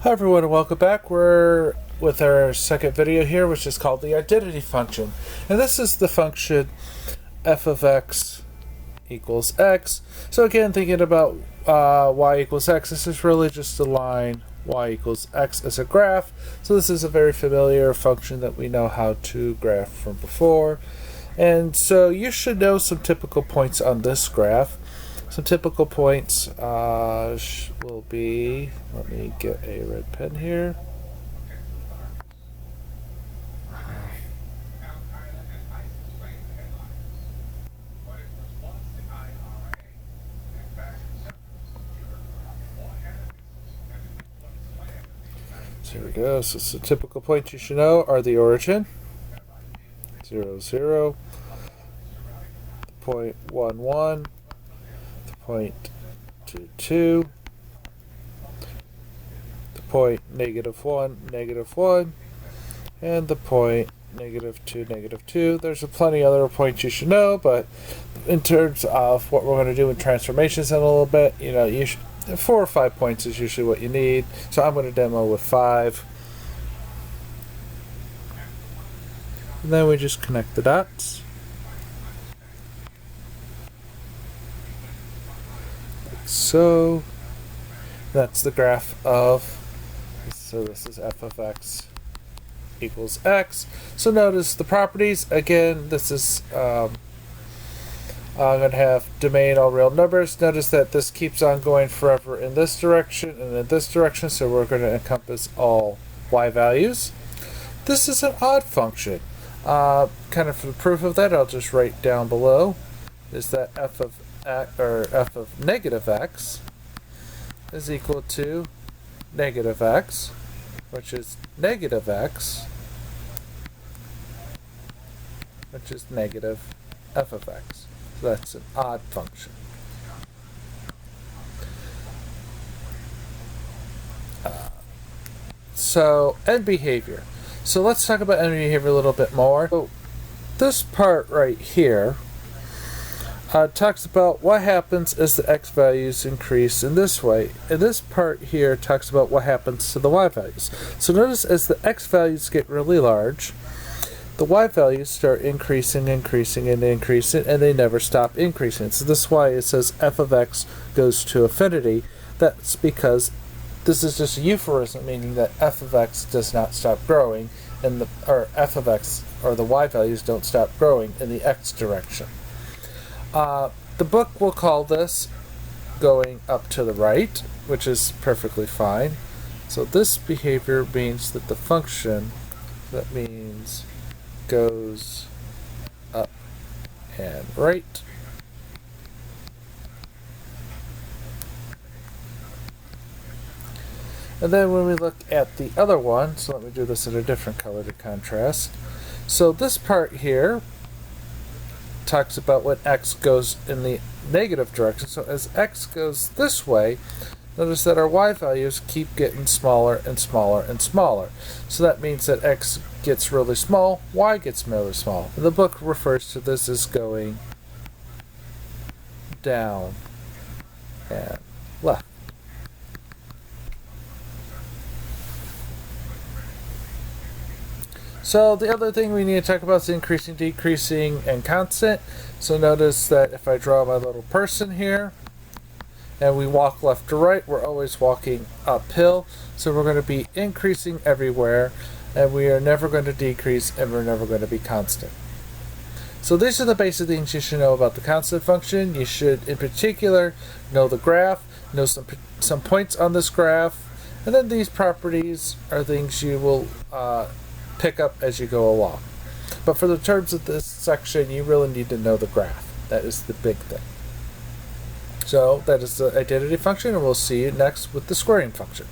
Hi everyone and welcome back. We're with our second video here, which is called the identity function. And this is the function f of x equals x. So again, thinking about y equals x, this is really just a line y equals x as a graph. So this is a very familiar function that we know how to graph from before. And so you should know some typical points on this graph. Some typical points will be, let me get a red pen here. So here we go. So some typical points you should know are the origin, 0, 0, point 1, 1, point 2, 2, the point -1, -1, and the point -2, -2. There's plenty other points you should know, but in terms of what we're going to do in transformations in a little bit, you know, 4 or 5 points is usually what you need. So I'm going to demo with 5. And then we just connect the dots. So that's the graph of, so this is f of x equals x. So notice the properties, again, this is, I'm going to have domain all real numbers. Notice that this keeps on going forever in this direction and in this direction, so we're going to encompass all y values. This is an odd function. Kind of for the proof of that, I'll just write down below, is that f of negative x is equal to negative x, which is negative x, which is negative f of x. So that's an odd function. So end behavior. So let's talk about end behavior a little bit more. So this part right here talks about what happens as the x values increase in this way. And this part here talks about what happens to the y values. So notice as the x values get really large, the y values start increasing, increasing, and increasing, and they never stop increasing. So this is why it says f of x goes to infinity. That's because this is just a euphemism, meaning that f of x does not stop growing, and or f of x, or the y values don't stop growing in the x direction. The book will call this going up to the right, which is perfectly fine. So this behavior means that the function, that means goes up and right. And then when we look at the other one, so let me do this in a different color to contrast. So this part here talks about when x goes in the negative direction. So as x goes this way, notice that our y values keep getting smaller and smaller and smaller. So that means that x gets really small, y gets really small. And the book refers to this as going down and left. So the other thing we need to talk about is increasing, decreasing, and constant. So notice that if I draw my little person here, and we walk left to right, we're always walking uphill. So we're going to be increasing everywhere, and we are never going to decrease, and we're never going to be constant. So these are the basic things you should know about the constant function. You should, in particular, know the graph, know some points on this graph, and then these properties are things you will pick up as you go along. But for the terms of this section, you really need to know the graph. That is the big thing. So that is the identity function, and we'll see you next with the squaring function.